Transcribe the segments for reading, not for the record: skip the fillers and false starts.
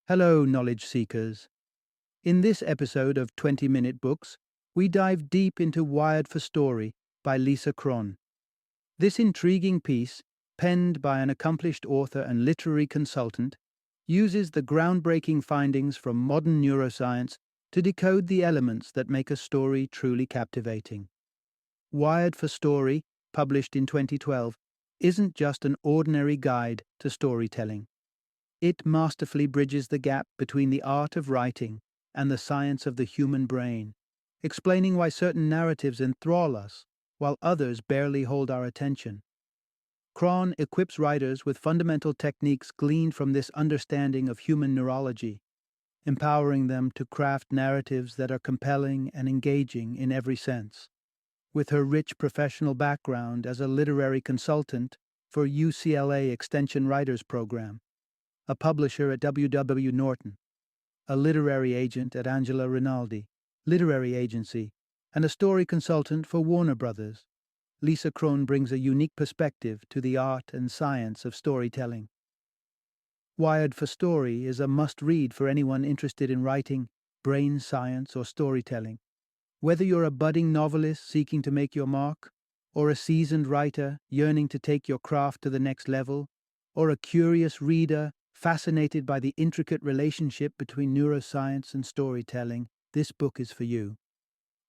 Hello, knowledge seekers. In this episode of 20-Minute Books, we dive deep into Wired for Story by Lisa Cron. This intriguing piece, penned by an accomplished author and literary consultant, uses the groundbreaking findings from modern neuroscience to decode the elements that make a story truly captivating. Wired for Story, published in 2012, isn't just an ordinary guide to storytelling. It masterfully bridges the gap between the art of writing and the science of the human brain, explaining why certain narratives enthrall us while others barely hold our attention. Cron equips writers with fundamental techniques gleaned from this understanding of human neurology, empowering them to craft narratives that are compelling and engaging in every sense. With her rich professional background as a literary consultant for UCLA Extension Writers Program, a publisher at W. Norton, a literary agent at Angela Rinaldi, literary agency, and a story consultant for Warner Brothers, Lisa Cron brings a unique perspective to the art and science of storytelling. Wired for Story is a must-read for anyone interested in writing, brain science, or storytelling. Whether you're a budding novelist seeking to make your mark, or a seasoned writer yearning to take your craft to the next level, or a curious reader fascinated by the intricate relationship between neuroscience and storytelling, this book is for you.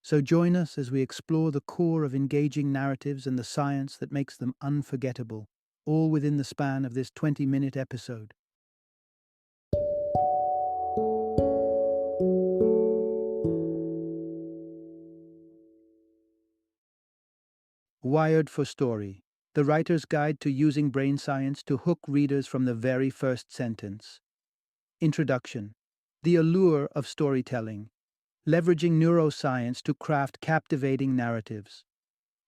So join us as we explore the core of engaging narratives and the science that makes them unforgettable, all within the span of this 20-minute episode. Wired for Story, the writer's guide to using brain science to hook readers from the very first sentence. Introduction. The allure of storytelling, leveraging neuroscience to craft captivating narratives.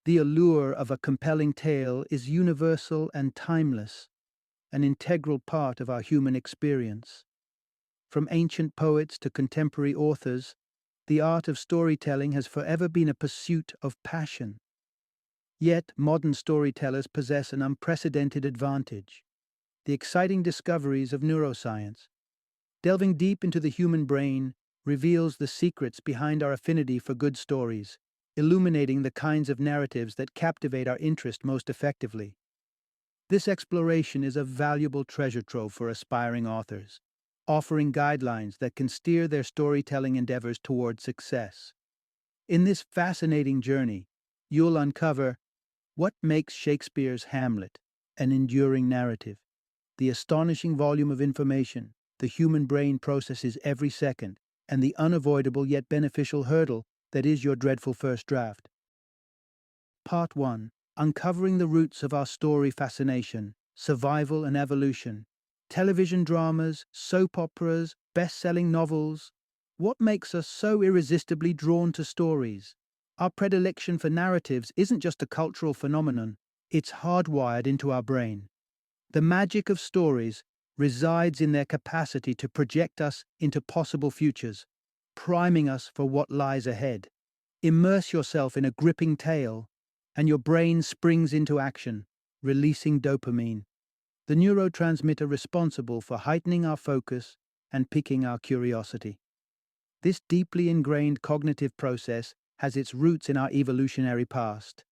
The allure of a compelling tale is universal and timeless, an integral part of our human experience. From ancient poets to contemporary authors, the art of storytelling has forever been a pursuit of passion. Yet, modern storytellers possess an unprecedented advantage: the exciting discoveries of neuroscience. Delving deep into the human brain reveals the secrets behind our affinity for good stories, illuminating the kinds of narratives that captivate our interest most effectively. This exploration is a valuable treasure trove for aspiring authors, offering guidelines that can steer their storytelling endeavors toward success. In this fascinating journey, you'll uncover what makes Shakespeare's Hamlet an enduring narrative, the astonishing volume of information the human brain processes every second, and the unavoidable yet beneficial hurdle that is your dreadful first draft. Part 1. Uncovering the roots of our story fascination, survival and evolution. Television dramas, soap operas, best-selling novels. What makes us so irresistibly drawn to stories? Our predilection for narratives isn't just a cultural phenomenon, it's hardwired into our brain. The magic of stories resides in their capacity to project us into possible futures, priming us for what lies ahead. Immerse yourself in a gripping tale, and your brain springs into action, releasing dopamine, the neurotransmitter responsible for heightening our focus and piquing our curiosity. This deeply ingrained cognitive process has its roots in our evolutionary past.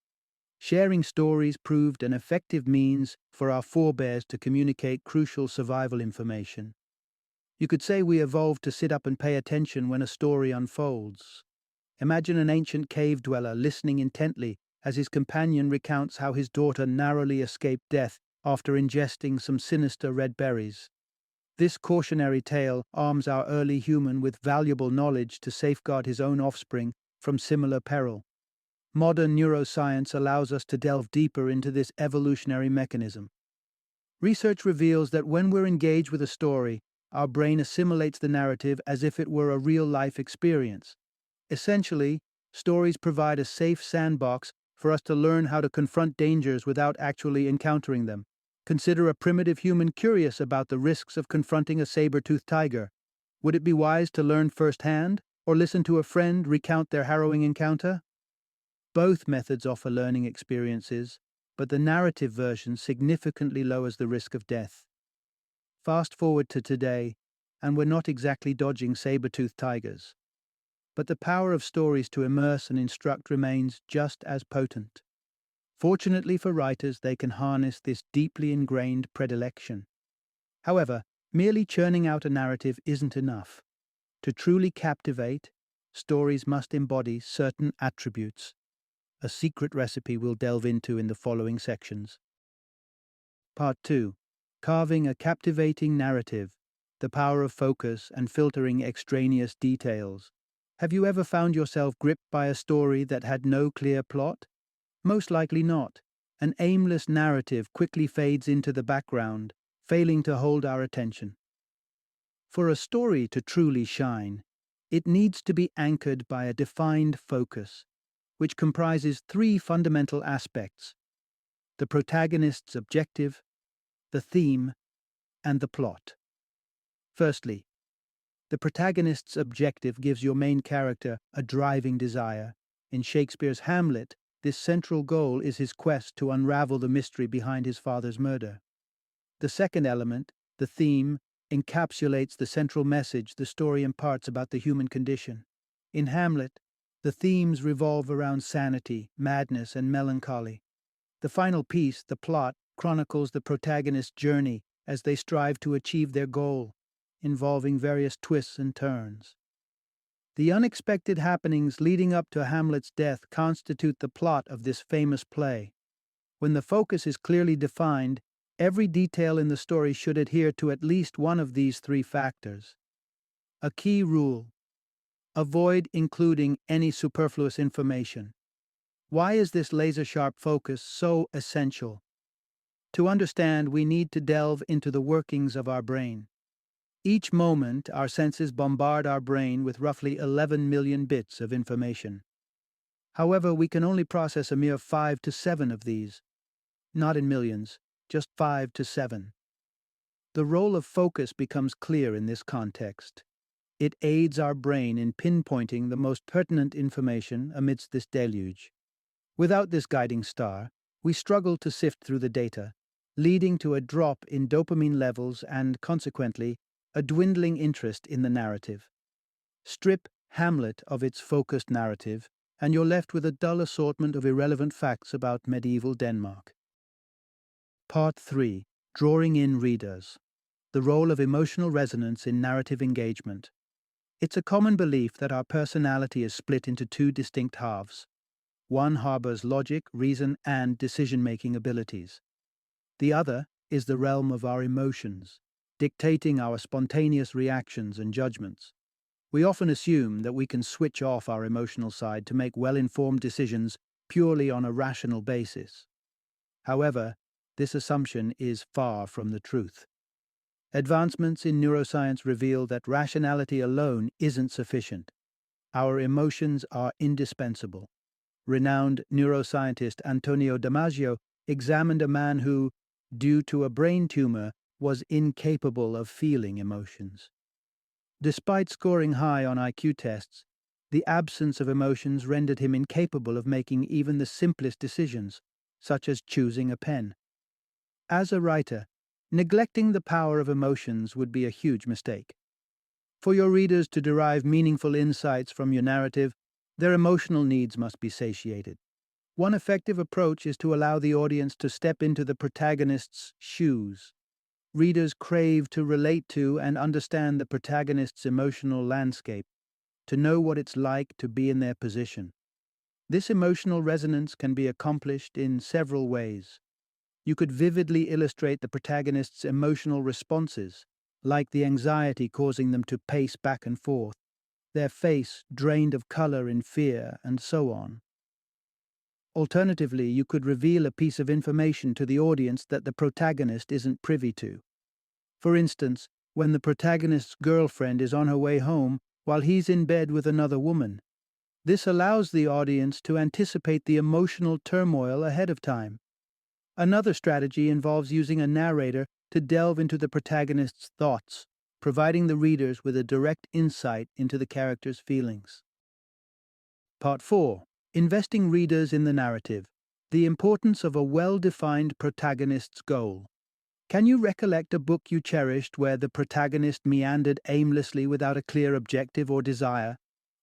Sharing stories proved an effective means for our forebears to communicate crucial survival information. You could say we evolved to sit up and pay attention when a story unfolds. Imagine an ancient cave dweller listening intently as his companion recounts how his daughter narrowly escaped death after ingesting some sinister red berries. This cautionary tale arms our early human with valuable knowledge to safeguard his own offspring from similar peril. Modern neuroscience allows us to delve deeper into this evolutionary mechanism. Research reveals that when we're engaged with a story, our brain assimilates the narrative as if it were a real-life experience. Essentially, stories provide a safe sandbox for us to learn how to confront dangers without actually encountering them. Consider a primitive human curious about the risks of confronting a saber-toothed tiger. Would it be wise to learn firsthand, or listen to a friend recount their harrowing encounter? Both methods offer learning experiences, but the narrative version significantly lowers the risk of death. Fast forward to today, and we're not exactly dodging saber-toothed tigers. But the power of stories to immerse and instruct remains just as potent. Fortunately for writers, they can harness this deeply ingrained predilection. However, merely churning out a narrative isn't enough. To truly captivate, stories must embody certain attributes, a secret recipe we'll delve into in the following sections. Part 2. Carving a captivating narrative, the power of focus and filtering extraneous details. Have you ever found yourself gripped by a story that had no clear plot? Most likely not. An aimless narrative quickly fades into the background, failing to hold our attention. For a story to truly shine, it needs to be anchored by a defined focus, which comprises three fundamental aspects: the protagonist's objective, the theme, and the plot. Firstly, the protagonist's objective gives your main character a driving desire. In Shakespeare's Hamlet, this central goal is his quest to unravel the mystery behind his father's murder. The second element, the theme, encapsulates the central message the story imparts about the human condition. In Hamlet, the themes revolve around sanity, madness, and melancholy. The final piece, the plot, chronicles the protagonist's journey as they strive to achieve their goal, involving various twists and turns. The unexpected happenings leading up to Hamlet's death constitute the plot of this famous play. When the focus is clearly defined, every detail in the story should adhere to at least one of these three factors. A key rule: avoid including any superfluous information. Why is this laser-sharp focus so essential? To understand, we need to delve into the workings of our brain. Each moment, our senses bombard our brain with roughly 11 million bits of information. However, we can only process a mere 5 to 7 of these. Not in millions, just 5 to 7. The role of focus becomes clear in this context. It aids our brain in pinpointing the most pertinent information amidst this deluge. Without this guiding star, we struggle to sift through the data, leading to a drop in dopamine levels and, consequently, a dwindling interest in the narrative. Strip Hamlet of its focused narrative, and you're left with a dull assortment of irrelevant facts about medieval Denmark. Part 3. Drawing in readers. The role of emotional resonance in narrative engagement. It's a common belief that our personality is split into two distinct halves. One harbors logic, reason, and decision-making abilities. The other is the realm of our emotions, dictating our spontaneous reactions and judgments. We often assume that we can switch off our emotional side to make well-informed decisions purely on a rational basis. However, this assumption is far from the truth. Advancements in neuroscience reveal that rationality alone isn't sufficient. Our emotions are indispensable. Renowned neuroscientist Antonio Damasio examined a man who, due to a brain tumor, was incapable of feeling emotions. Despite scoring high on IQ tests, the absence of emotions rendered him incapable of making even the simplest decisions, such as choosing a pen. As a writer, neglecting the power of emotions would be a huge mistake. For your readers to derive meaningful insights from your narrative, their emotional needs must be satiated. One effective approach is to allow the audience to step into the protagonist's shoes. Readers crave to relate to and understand the protagonist's emotional landscape, to know what it's like to be in their position. This emotional resonance can be accomplished in several ways. You could vividly illustrate the protagonist's emotional responses, like the anxiety causing them to pace back and forth, their face drained of color in fear, and so on. Alternatively, you could reveal a piece of information to the audience that the protagonist isn't privy to. For instance, when the protagonist's girlfriend is on her way home while he's in bed with another woman. This allows the audience to anticipate the emotional turmoil ahead of time. Another strategy involves using a narrator to delve into the protagonist's thoughts, providing the readers with a direct insight into the character's feelings. Part 4. Investing readers in the narrative. The importance of a well-defined protagonist's goal. Can you recollect a book you cherished where the protagonist meandered aimlessly without a clear objective or desire?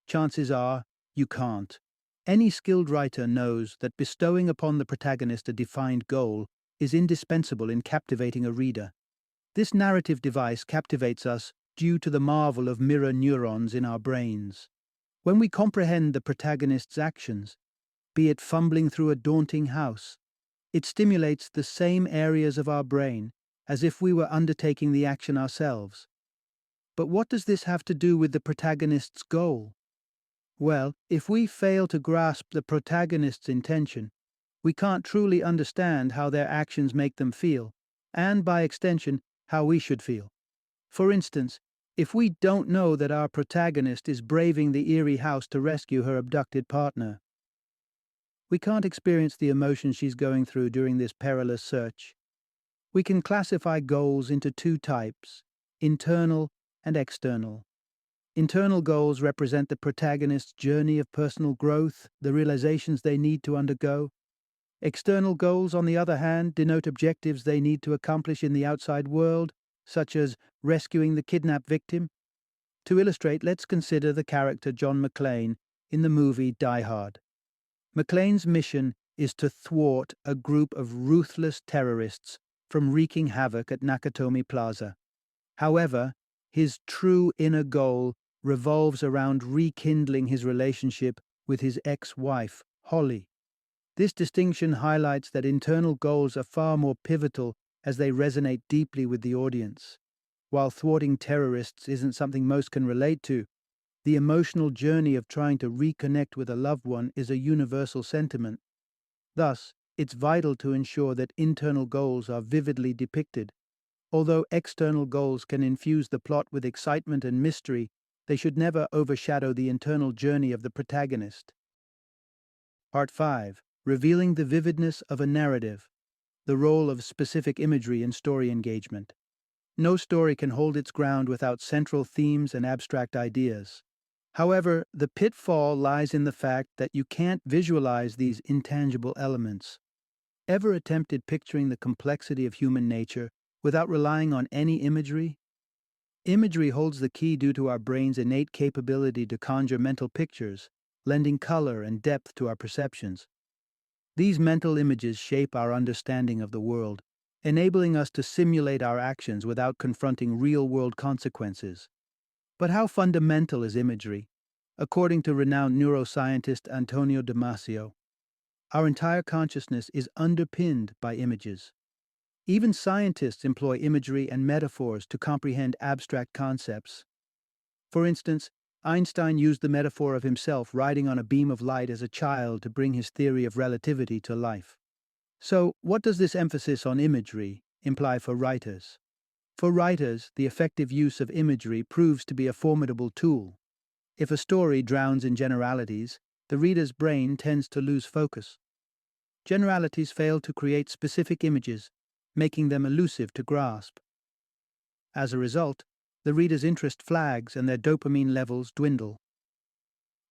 Chances are you can't. Any skilled writer knows that bestowing upon the protagonist a defined goal is indispensable in captivating a reader. This narrative device captivates us due to the marvel of mirror neurons in our brains. When we comprehend the protagonist's actions, be it fumbling through a daunting house, it stimulates the same areas of our brain as if we were undertaking the action ourselves. But what does this have to do with the protagonist's goal? Well, if we fail to grasp the protagonist's intention, we can't truly understand how their actions make them feel, and by extension, how we should feel. For instance, if we don't know that our protagonist is braving the eerie house to rescue her abducted partner, we can't experience the emotions she's going through during this perilous search. We can classify goals into two types: internal and external. Internal goals represent the protagonist's journey of personal growth, the realizations they need to undergo. External goals, on the other hand, denote objectives they need to accomplish in the outside world, such as rescuing the kidnapped victim. To illustrate, let's consider the character John McClane in the movie Die Hard. McClane's mission is to thwart a group of ruthless terrorists from wreaking havoc at Nakatomi Plaza. However, his true inner goal revolves around rekindling his relationship with his ex-wife, Holly. This distinction highlights that internal goals are far more pivotal as they resonate deeply with the audience. While thwarting terrorists isn't something most can relate to, the emotional journey of trying to reconnect with a loved one is a universal sentiment. Thus, it's vital to ensure that internal goals are vividly depicted. Although external goals can infuse the plot with excitement and mystery, they should never overshadow the internal journey of the protagonist. Part 5. Revealing the vividness of a narrative. The role of specific imagery in story engagement. No story can hold its ground without central themes and abstract ideas. However, the pitfall lies in the fact that you can't visualize these intangible elements. Ever attempted picturing the complexity of human nature without relying on any imagery? Imagery holds the key due to our brain's innate capability to conjure mental pictures, lending color and depth to our perceptions. These mental images shape our understanding of the world, enabling us to simulate our actions without confronting real-world consequences. But how fundamental is imagery? According to renowned neuroscientist Antonio Damasio, our entire consciousness is underpinned by images. Even scientists employ imagery and metaphors to comprehend abstract concepts. For instance, Einstein used the metaphor of himself riding on a beam of light as a child to bring his theory of relativity to life. So, what does this emphasis on imagery imply for writers? For writers, the effective use of imagery proves to be a formidable tool. If a story drowns in generalities, the reader's brain tends to lose focus. Generalities fail to create specific images, making them elusive to grasp. As a result, the reader's interest flags and their dopamine levels dwindle.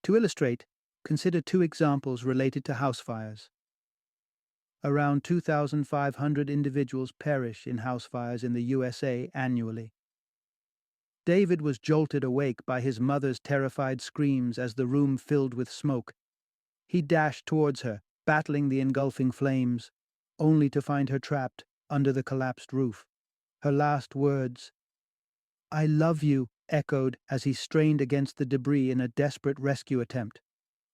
To illustrate, consider two examples related to house fires. Around 2,500 individuals perish in house fires in the USA annually. David was jolted awake by his mother's terrified screams as the room filled with smoke. He dashed towards her, battling the engulfing flames, only to find her trapped under the collapsed roof. Her last words, "I love you," echoed as he strained against the debris in a desperate rescue attempt.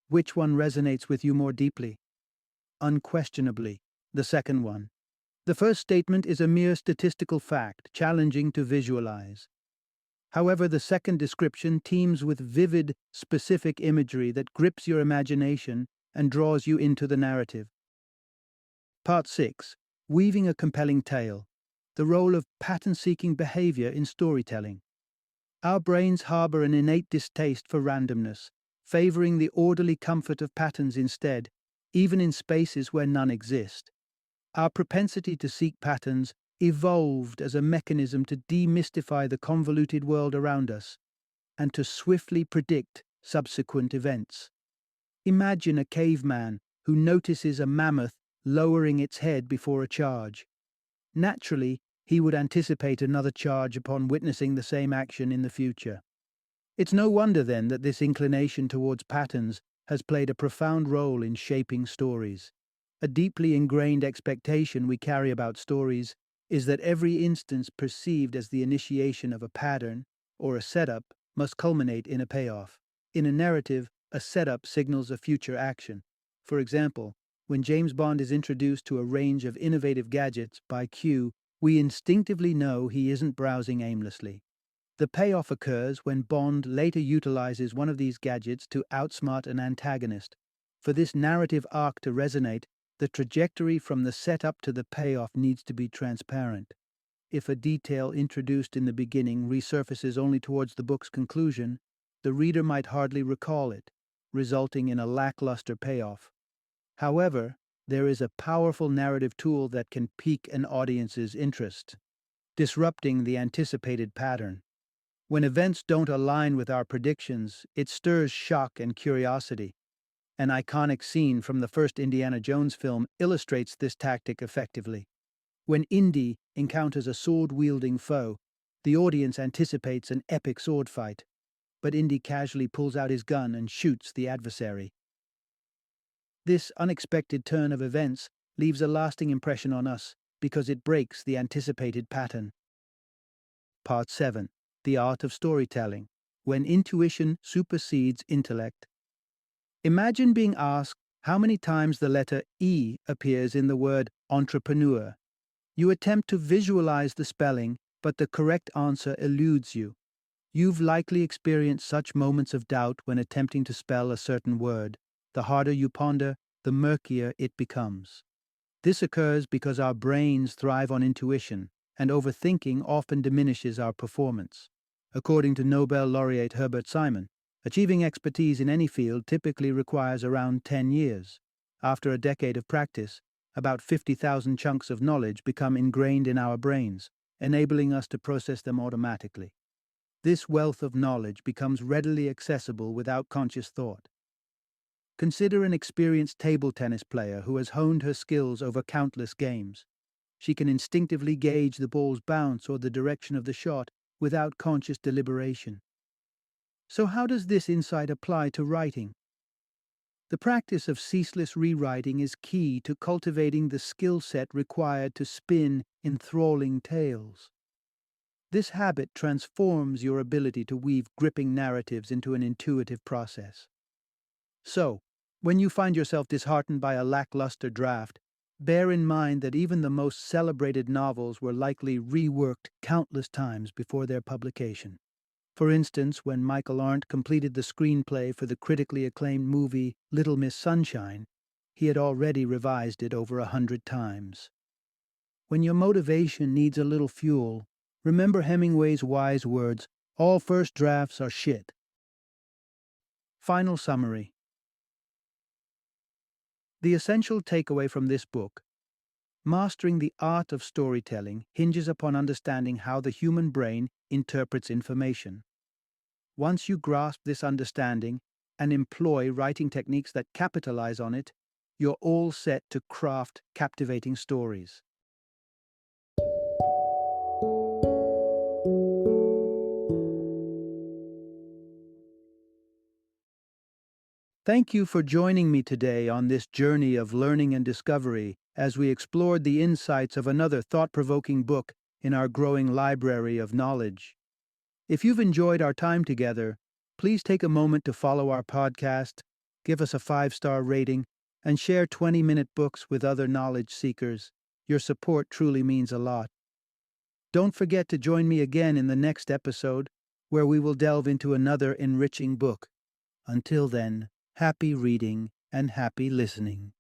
Which one resonates with you more deeply? Unquestionably, the second one. The first statement is a mere statistical fact, challenging to visualize. However, the second description teems with vivid, specific imagery that grips your imagination and draws you into the narrative. Part 6. Weaving a compelling tale. The role of pattern-seeking behavior in storytelling. Our brains harbor an innate distaste for randomness, favoring the orderly comfort of patterns instead, even in spaces where none exist. Our propensity to seek patterns evolved as a mechanism to demystify the convoluted world around us and to swiftly predict subsequent events. Imagine a caveman who notices a mammoth lowering its head before a charge. Naturally, he would anticipate another charge upon witnessing the same action in the future. It's no wonder then that this inclination towards patterns has played a profound role in shaping stories. A deeply ingrained expectation we carry about stories is that every instance perceived as the initiation of a pattern or a setup must culminate in a payoff. In a narrative, a setup signals a future action. For example, when James Bond is introduced to a range of innovative gadgets by Q, we instinctively know he isn't browsing aimlessly. The payoff occurs when Bond later utilizes one of these gadgets to outsmart an antagonist. For this narrative arc to resonate, the trajectory from the setup to the payoff needs to be transparent. If a detail introduced in the beginning resurfaces only towards the book's conclusion, the reader might hardly recall it, resulting in a lackluster payoff. However, there is a powerful narrative tool that can pique an audience's interest, disrupting the anticipated pattern. When events don't align with our predictions, it stirs shock and curiosity. An iconic scene from the first Indiana Jones film illustrates this tactic effectively. When Indy encounters a sword-wielding foe, the audience anticipates an epic sword fight, but Indy casually pulls out his gun and shoots the adversary. This unexpected turn of events leaves a lasting impression on us because it breaks the anticipated pattern. Part 7. The Art of Storytelling. When Intuition Supersedes Intellect. Imagine being asked how many times the letter E appears in the word entrepreneur. You attempt to visualize the spelling, but the correct answer eludes you. You've likely experienced such moments of doubt when attempting to spell a certain word. The harder you ponder, the murkier it becomes. This occurs because our brains thrive on intuition, and overthinking often diminishes our performance. According to Nobel laureate Herbert Simon, achieving expertise in any field typically requires around 10 years. After a decade of practice, about 50,000 chunks of knowledge become ingrained in our brains, enabling us to process them automatically. This wealth of knowledge becomes readily accessible without conscious thought. Consider an experienced table tennis player who has honed her skills over countless games. She can instinctively gauge the ball's bounce or the direction of the shot without conscious deliberation. So how does this insight apply to writing? The practice of ceaseless rewriting is key to cultivating the skill set required to spin enthralling tales. This habit transforms your ability to weave gripping narratives into an intuitive process. So, when you find yourself disheartened by a lackluster draft, bear in mind that even the most celebrated novels were likely reworked countless times before their publication. For instance, when Michael Arndt completed the screenplay for the critically acclaimed movie Little Miss Sunshine, he had already revised it over 100 times. When your motivation needs a little fuel, remember Hemingway's wise words, "All first drafts are shit." Final summary. The essential takeaway from this book: mastering the art of storytelling hinges upon understanding how the human brain interprets information. Once you grasp this understanding and employ writing techniques that capitalize on it, you're all set to craft captivating stories. Thank you for joining me today on this journey of learning and discovery as we explored the insights of another thought-provoking book in our growing library of knowledge. If you've enjoyed our time together, please take a moment to follow our podcast, give us a 5-star rating, and share 20-minute books with other knowledge seekers. Your support truly means a lot. Don't forget to join me again in the next episode, where we will delve into another enriching book. Until then, happy reading and happy listening.